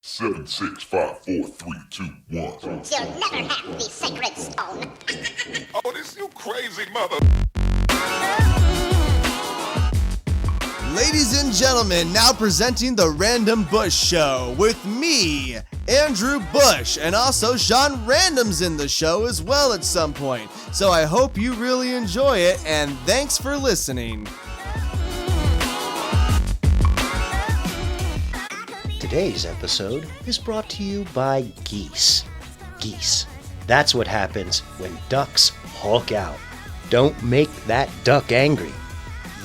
7, 6, 5, 4, 3, 2, 1. You'll never have the sacred stone. Oh, this you crazy mother. Ladies and gentlemen, now presenting the Random Bush Show with me, Andrew Bush, and also Shawn Random's in the show as well at some point. So I hope you really enjoy it, and thanks for listening. Today's episode is brought to you by geese. Geese. That's what happens when ducks hulk out. Don't make that duck angry.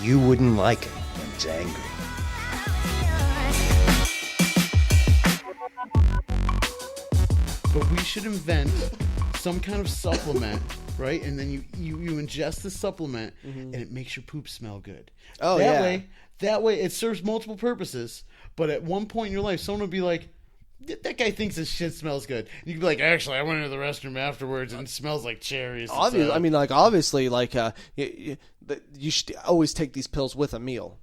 You wouldn't like it when he's angry. But we should invent some kind of supplement, right? And then you ingest the supplement, and it makes your poop smell good. Oh, That way it serves multiple purposes. But at one point in your life, someone would be like, that guy thinks his shit smells good. And you could be like, actually, I went into the restroom afterwards and it smells like cherries. Obviously, you should always take these pills with a meal.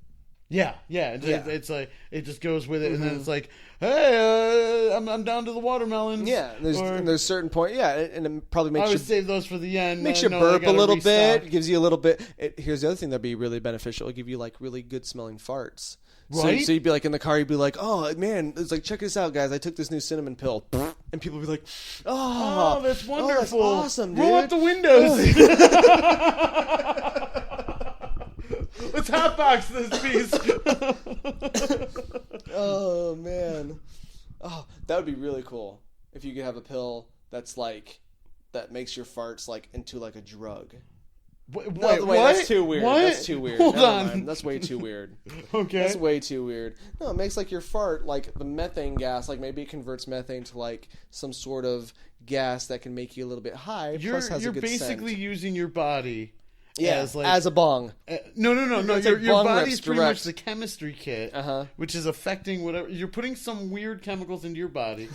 Yeah. It's like it just goes with it, and then it's like, hey, I'm down to the watermelons. Yeah, there's certain point. Yeah, and it probably makes I you would save those for the end. Makes you burp a little bit. Gives you a little bit. Here's the other thing that'd be really beneficial. It'll give you like really good smelling farts. Right? So you'd be like in the car. You'd be like, oh man, it's like, check this out, guys. I took this new cinnamon pill, and people would be like, oh, that's wonderful. That's awesome, dude. Roll up the windows. Let's hotbox this piece. Oh man, that would be really cool if you could have a pill that makes your farts like into like a drug. Wait, Wait, that's too weird. What? That's too weird. Hold Never on. mind. That's way too weird. Okay. That's way too weird. No, it makes like your fart, like the methane gas, like maybe it converts methane to like some sort of gas that can make you a little bit high. Plus has You're a good basically scent. using your body. Yeah, as a bong. No. It's Your like bong body's rips pretty direct. much the chemistry kit, Uh-huh. which is affecting whatever. You're putting some weird chemicals into your body,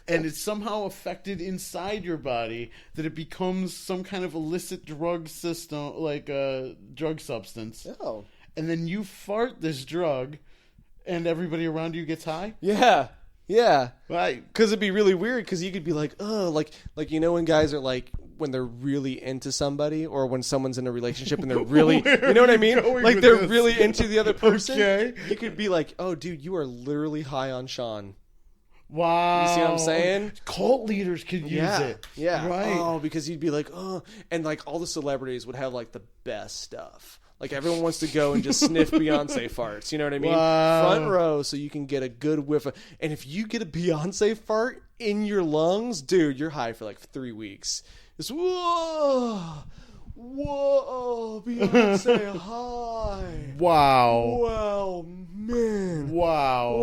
and it's somehow affected inside your body that it becomes some kind of illicit drug system, like a drug substance. Oh. And then you fart this drug, and everybody around you gets high. Yeah. Right. Because it'd be really weird. Because you could be like, oh, like when guys are like, when they're really into somebody, or when someone's in a relationship and they're really, you know what I mean? Like they're really into the other person. Okay. You could be like, oh, dude, you are literally high on Shawn. Wow. You see what I'm saying? Cult leaders could use it. Yeah. Right. Oh, because you'd be like, oh, and like all the celebrities would have like the best stuff. Like everyone wants to go and just sniff Beyonce farts. You know what I mean? Wow. Front row, so you can get a good whiff of. And if you get a Beyonce fart in your lungs, dude, you're high for like 3 weeks. It's whoa, Beyonce high. Wow, man. Wow.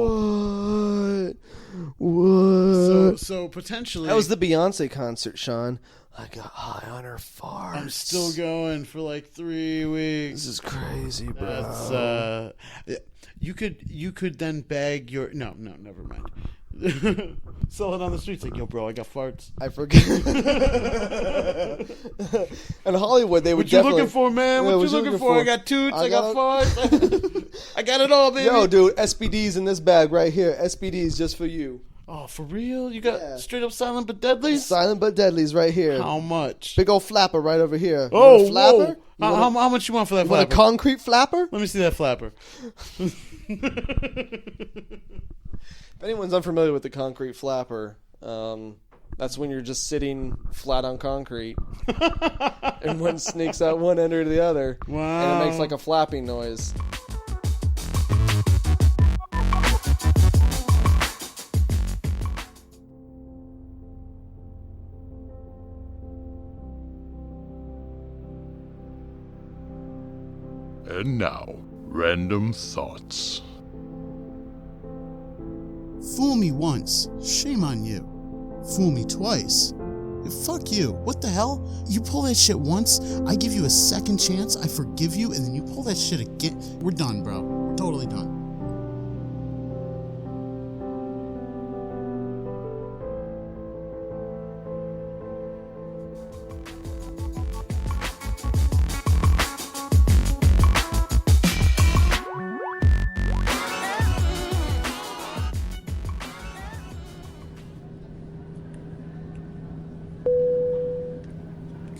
What? So potentially That was the Beyonce concert, Shawn. I got high on her farts. I'm still going for like 3 weeks. This is crazy, bro. That's you could then bag your no, never mind. Sell it on the streets like, yo, bro, I got farts. I forget. In Hollywood, they would What you looking for, man? Yeah, What you looking for? I got toots. I got farts. I got it all, baby. Yo, dude, SPD's in this bag right here. SPD's just for you. Oh, for real? You got straight up silent but deadlies? Silent but deadlies right here. How much? Big old flapper right over here. You Oh, want a flapper? whoa. How much you want for that You want a flapper? concrete flapper? Let me see that flapper. If anyone's unfamiliar with the concrete flapper, that's when you're just sitting flat on concrete, and one sneaks out one end or the other, Wow. and it makes like a flapping noise. And now, random thoughts. Fool me once, shame on you. Fool me twice. Fuck you. What the hell? You pull that shit once, I give you a second chance, I forgive you, and then you pull that shit again. We're done, bro. We're totally done.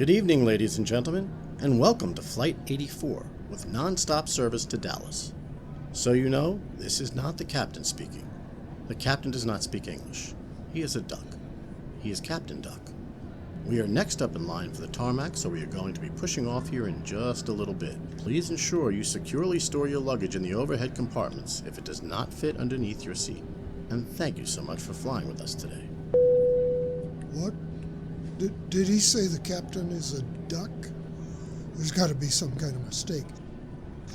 Good evening, ladies and gentlemen, and welcome to Flight 84 with non-stop service to Dallas. So you know, this is not the captain speaking. The captain does not speak English. He is a duck. He is Captain Duck. We are next up in line for the tarmac, so we are going to be pushing off here in just a little bit. Please ensure you securely store your luggage in the overhead compartments if it does not fit underneath your seat. And thank you so much for flying with us today. What? Did he say the captain is a duck? There's got to be some kind of mistake.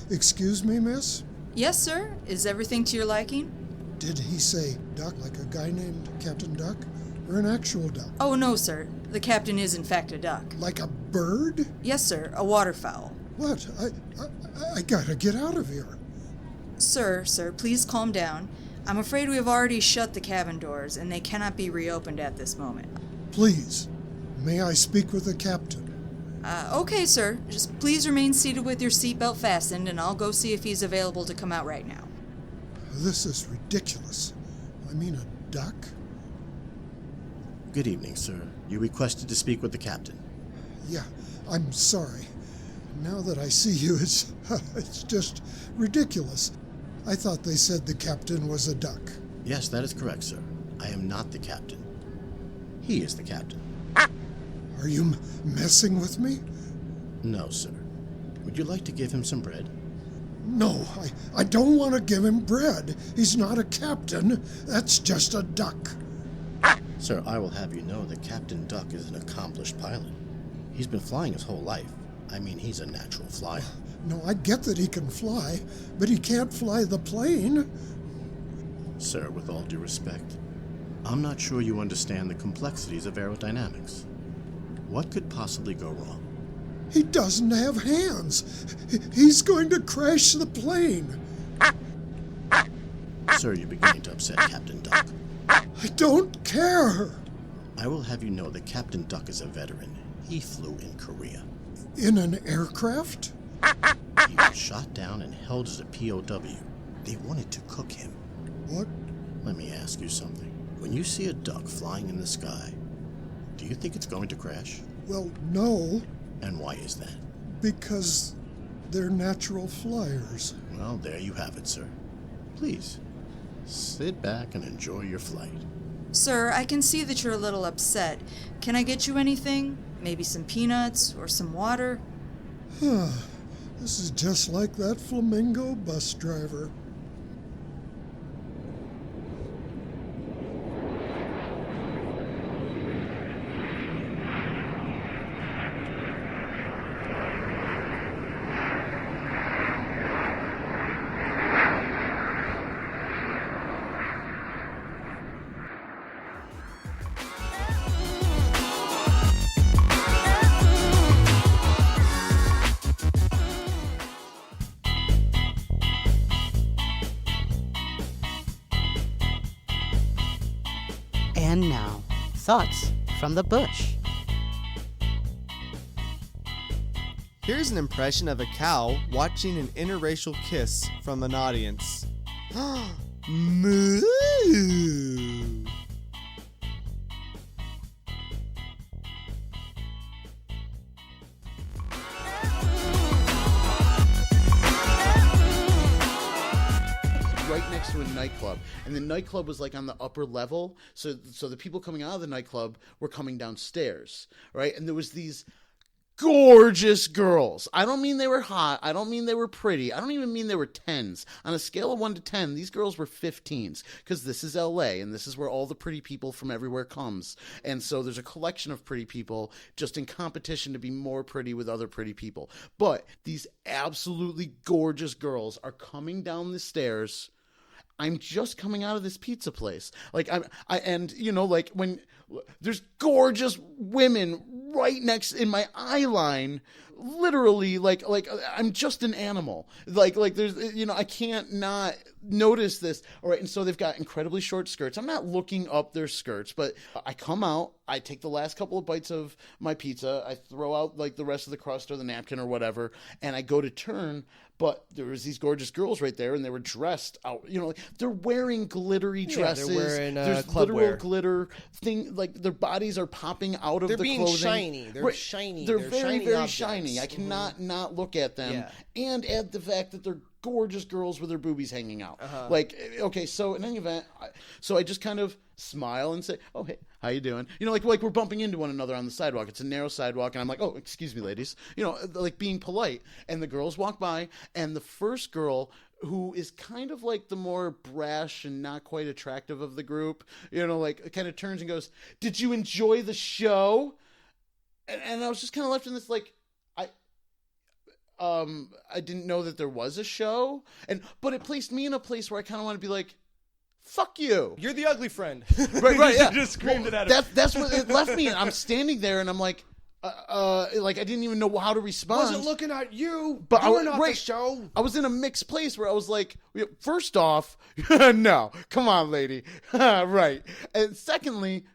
Excuse me, miss? Yes, sir. Is everything to your liking? Did he say duck like a guy named Captain Duck? Or an actual duck? Oh, no, sir. The captain is in fact a duck. Like a bird? Yes, sir. A waterfowl. What? I gotta get out of here. Sir, please calm down. I'm afraid we have already shut the cabin doors, and they cannot be reopened at this moment. Please, may I speak with the captain? Okay, sir. Just please remain seated with your seatbelt fastened, and I'll go see if he's available to come out right now. This is ridiculous. I mean, a duck? Good evening, sir. You requested to speak with the captain. Yeah, I'm sorry. Now that I see you, it's just ridiculous. I thought they said the captain was a duck. Yes, that is correct, sir. I am not the captain. He is the captain. Are you messing with me? No, sir. Would you like to give him some bread? No, I don't want to give him bread. He's not a captain. That's just a duck. Sir, I will have you know that Captain Duck is an accomplished pilot. He's been flying his whole life. I mean, he's a natural flyer. No, I get that he can fly, but he can't fly the plane. Sir, with all due respect, I'm not sure you understand the complexities of aerodynamics. What could possibly go wrong? He doesn't have hands. He's going to crash the plane. Sir, you're beginning to upset Captain Duck. I don't care. I will have you know that Captain Duck is a veteran. He flew in Korea. In an aircraft? He was shot down and held as a POW. They wanted to cook him. What? Let me ask you something. When you see a duck flying in the sky, do you think it's going to crash? Well, no. And why is that? Because they're natural flyers. Well, there you have it, sir. Please, sit back and enjoy your flight. Sir, I can see that you're a little upset. Can I get you anything? Maybe some peanuts or some water? This is just like that flamingo bus driver. And now, thoughts from the bush. Here's an impression of a cow watching an interracial kiss from an audience. Moo! Right next to a nightclub, and the nightclub was like on the upper level, so the people coming out of the nightclub were coming downstairs, right? And there was these gorgeous girls. I don't mean they were hot, I don't mean they were pretty, I don't even mean they were 10s. On a scale of 1 to 10, these girls were 15s, because this is LA, and this is where all the pretty people from everywhere comes, and so there's a collection of pretty people just in competition to be more pretty with other pretty people. But these absolutely gorgeous girls are coming down the stairs. I'm just coming out of this pizza place. And you know, like when there's gorgeous women right next in my eye line, literally like I'm just an animal. Like there's, I can't not notice this. All right, and so they've got incredibly short skirts. I'm not looking up their skirts, but I come out, I take the last couple of bites of my pizza, I throw out like the rest of the crust or the napkin or whatever, and I go to turn, but there was these gorgeous girls right there, and they were dressed out, like they're wearing glittery dresses. They're wearing there's club literal wear. glitter thing, like their bodies are popping out of They're the being clothing. shiny. They're Right. shiny. They're They're very, shiny very objects. shiny. I cannot not look at them. Yeah. And add the fact that they're gorgeous girls with their boobies hanging out. Like, okay, so in any event, I just kind of smile and say, "Oh, hey, how you doing?" Like we're bumping into one another on the sidewalk. It's a narrow sidewalk, and I'm like, "Oh, excuse me, ladies." Like being polite. And the girls walk by, and the first girl, who is kind of like the more brash and not quite attractive of the group, like kind of turns and goes, "Did you enjoy the show?" And I was just kind of left in this like, I didn't know that there was a show, but it placed me in a place where I kind of want to be like, "Fuck you." You're the ugly friend. Right, yeah. You just screamed it at him. That's what it left me. And I'm standing there, and I'm like I didn't even know how to respond. Wasn't looking at you, but you were not the show. I was in a mixed place where I was like, first off, no, come on, lady, right, and secondly,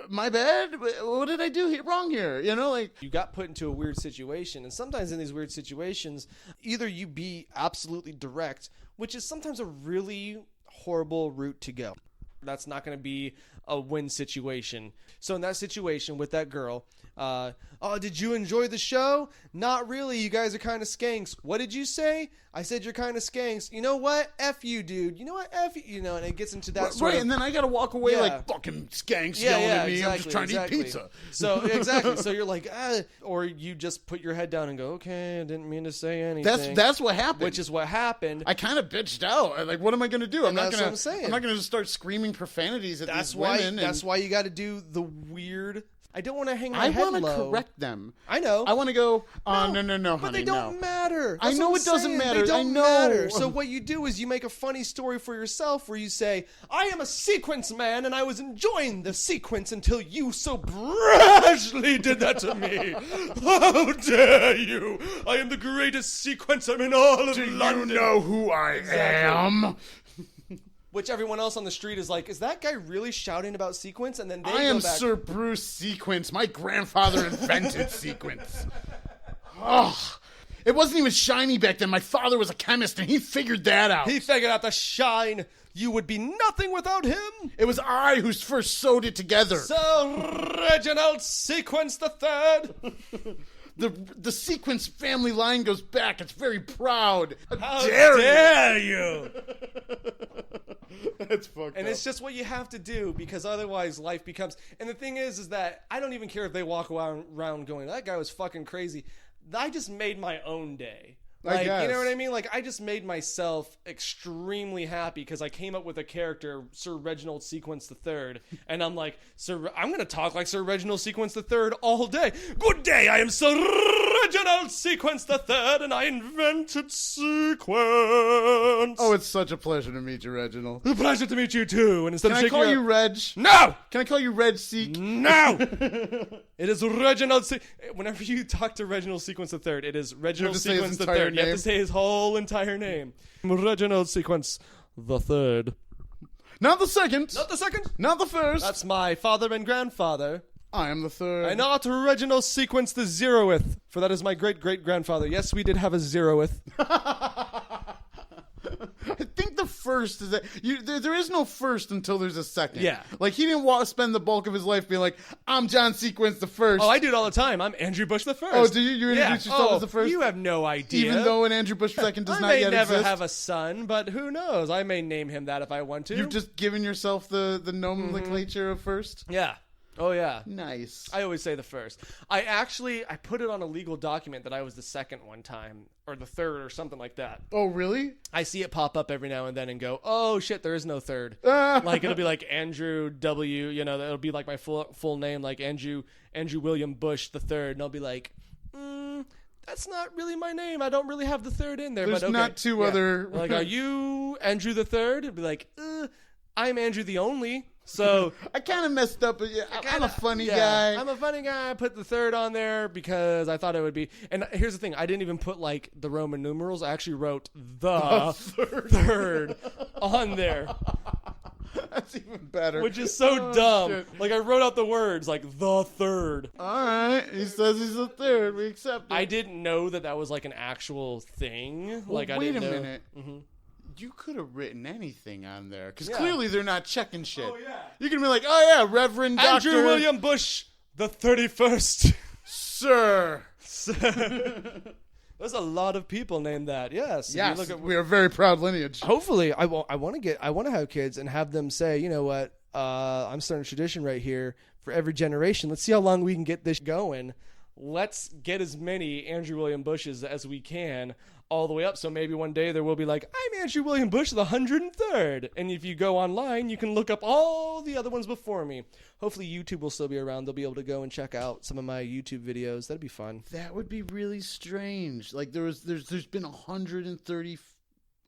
my bad. What did I do wrong here? Like you got put into a weird situation, and sometimes in these weird situations, either you be absolutely direct, which is sometimes a really horrible route to go. That's not going to be a win situation. So in that situation with that girl, oh, did you enjoy the show? Not really. You guys are kind of skanks. What did you say? I said you're kind of skanks. You know what? F you, dude. You know what? F you. And it gets into that sort right, of... and then I got to walk away like fucking skanks yelling at me. Exactly, I'm just trying to eat pizza. So exactly. So you're like, or you just put your head down and go, okay, I didn't mean to say anything. That's what happened. Which is what happened. I kind of bitched out. I'm like, what am I going to do? I'm not going to. I'm not going to just start screaming profanities at these women. That's why you got to do the weird. I don't want to hang my head low. I want to correct them. I know. I want to go, no, honey, but they don't matter. I know it doesn't matter. They don't I know. matter. So what you do is you make a funny story for yourself where you say, I am a sequence man and I was enjoying the sequence until you so brashly did that to me. How dare you? I am the greatest sequencer in all of London. Do you know who I am? Which everyone else on the street is like, is that guy really shouting about sequence? And then they I am go back, Sir Bruce Sequence. My grandfather invented sequence. Oh, it wasn't even shiny back then. My father was a chemist, and he figured that out. He figured out the shine. You would be nothing without him. It was I who first sewed it together. Sir Reginald Sequence the Third. The Sequence family line goes back. It's very proud. How dare you? That's fucked And up. it's just what you have to do, because otherwise life becomes... And the thing is that I don't even care if they walk around going, that guy was fucking crazy. I just made my own day. Like, you know what I mean? Like, I just made myself extremely happy because I came up with a character, Sir Reginald Sequence III, and I'm like, I'm going to talk like Sir Reginald Sequence III all day. Good day, I am Sir Reginald Sequence III, and I invented sequence. Oh, it's such a pleasure to meet you, Reginald. A pleasure to meet you, too. And instead Can of I call you Reg? No! Can I call you Reg Seek? No! It is Reginald Whenever you talk to Reginald Sequence III, it is Reginald Sequence III. You have to say his whole entire name. Reginald Sequence the Third. Not the second. Not the second. Not the first. That's my father and grandfather. I am the third. And not Reginald Sequence the zeroth, for that is my great-great-grandfather. Yes, we did have a zeroth. I think the first is that there is no first until there's a second. Yeah. Like, he didn't spend the bulk of his life being like, I'm John Sequence the first. Oh, I do it all the time. I'm Andrew Bush the First. Oh, do you introduce yourself as the first? You have no idea. Even though an Andrew Bush II does not yet I may never exist? have a son, but who knows? I may name him that if I want to. You've just given yourself the nomenclature of first? Yeah. Oh, yeah. Nice. I always say the first. I put it on a legal document that I was the second one time, or the third, or something like that. Oh, really? I see it pop up every now and then and go, oh, shit, there is no third. Like, it'll be like Andrew W., it'll be like my full name, like Andrew William Bush the Third, and I'll be like, that's not really my name. I don't really have the third in there. There's but okay. not two other... Like, are you Andrew the Third? It'd be like, I'm Andrew the Only. So I kind of messed up. I'm a funny guy. I'm a funny guy. I put the third on there because I thought it would be. And here's the thing: I didn't even put like the Roman numerals. I actually wrote the third on there. That's even better. Which is so dumb. Shit. Like I wrote out the words like the third. All right, he says he's the third. We accept it. I didn't know that was like an actual thing. Well, like I wait didn't a know. minute. Mm-hmm. You could have written anything on there because clearly they're not checking shit. Oh yeah. You can be like, oh yeah, Reverend Dr. Andrew William Bush the 31st, sir. There's a lot of people named that. Yes. Yes. We are a very proud lineage. Hopefully, I want to have kids and have them say, you know what, I'm starting a tradition right here for every generation. Let's see how long we can get this going. Let's get as many Andrew William Bushes as we can all the way up. So maybe one day there will be like, I'm Andrew William Bush, the 103rd. And if you go online, you can look up all the other ones before me. Hopefully YouTube will still be around. They'll be able to go and check out some of my YouTube videos. That'd be fun. That would be really strange. Like there's been 130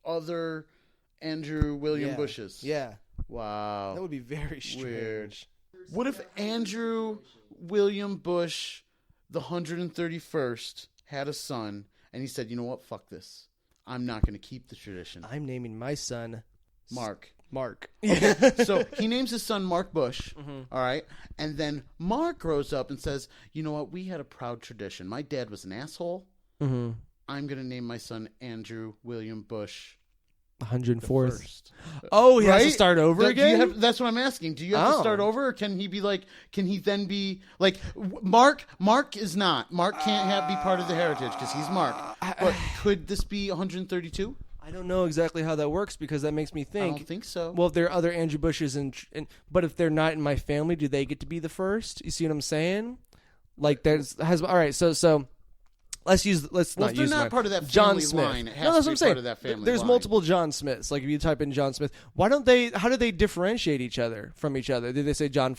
other Andrew William Bushes. Yeah. Wow. That would be very strange. Weird. What if Andrew William Bush, the 131st, had a son and he said, you know what, fuck this. I'm not going to keep the tradition. I'm naming my son Mark. Okay, so he names his son Mark Bush, all right? And then Mark grows up and says, you know what, we had a proud tradition. My dad was an asshole. Mm-hmm. I'm going to name my son Andrew William Bush 104th. Oh, he has to start over again? That's what I'm asking. Do you have to start over, or can he then be like Mark? Mark is not. Mark can't be part of the heritage because he's Mark. But could this be 132? I don't know exactly how that works because that makes me think. I don't think so. Well, if there are other Andrew Bushes, but if they're not in my family, do they get to be the first? You see what I'm saying? Like all right. So let's not use not part of that family John Smith. line. It has No, that's to what I'm be saying. part of that family There's line. multiple John Smiths. Like if you type in John Smith, how do they differentiate each other from each other? Do they say John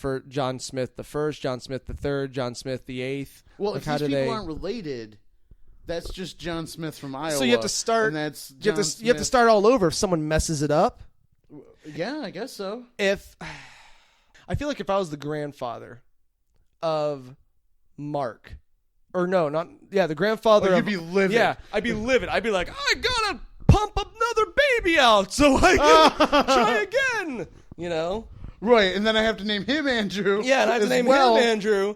Smith the first, John Smith the third, John Smith the eighth? Well, like, if these people aren't related, that's just John Smith from Iowa. So you have to start. And that's you have to start all over if someone messes it up. Yeah, I guess so. I feel like if I was the grandfather of Mark. Or no, the grandfather. You'd be livid. Yeah, I'd be livid. I'd be like, I gotta pump another baby out so I can try again. You know? Right, and then I have to name him Andrew. Yeah, and I have to name him Andrew.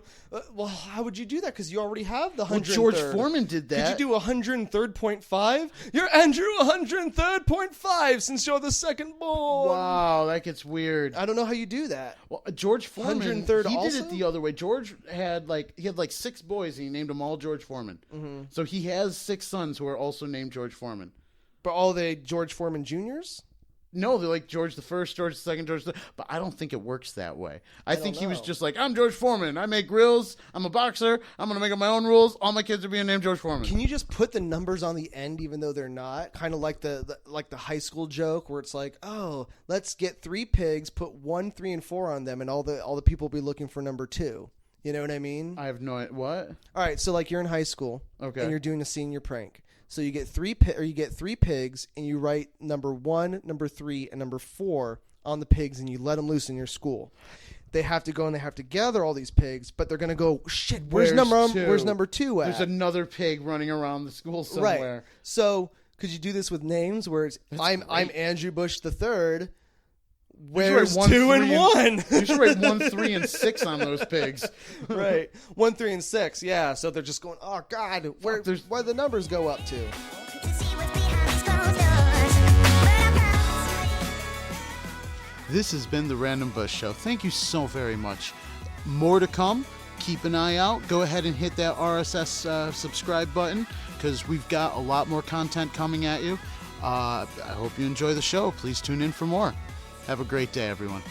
Well, how would you do that? Because you already have the 103rd. Well, George Foreman did that. Could you do 103rd.5? You're Andrew 103rd.5 since you're the second born. Wow, that gets weird. I don't know how you do that. Well, George Foreman, 103rd he also? did it the other way. George had like 6 boys, and he named them all George Foreman. Mm-hmm. So he has 6 sons who are also named George Foreman. But all they George Foreman Juniors? No, they're like George the First, George the Second, George the... But I don't think it works that way. I think he was just like, I'm George Foreman. I make grills. I'm a boxer. I'm going to make up my own rules. All my kids are being named George Foreman. Can you just put the numbers on the end even though they're not? Kind of like the high school joke where it's like, oh, let's get 3 pigs, put 1, 3, and 4 on them, and all the people will be looking for number 2. You know what I mean? I have no idea. What? All right, so like you're in high school, okay, and you're doing a senior prank. So you get 3 pigs, and you write number 1, number 3, and number 4 on the pigs, and you let them loose in your school. They have to go and they have to gather all these pigs, but they're going to go, shit, where's number 2 at? There's another pig running around the school somewhere. Right. So could you do this with names where it's I'm Andrew Bush the Third? Where's 2 and 1? You should write 1, 3, and 6 on those pigs. Right. 1, 3, and 6. Yeah. So they're just going, oh God, where the numbers go up to? This has been the Random Bush Show. Thank you so very much. More to come. Keep an eye out. Go ahead and hit that RSS subscribe button because we've got a lot more content coming at you. I hope you enjoy the show. Please tune in for more. Have a great day, everyone.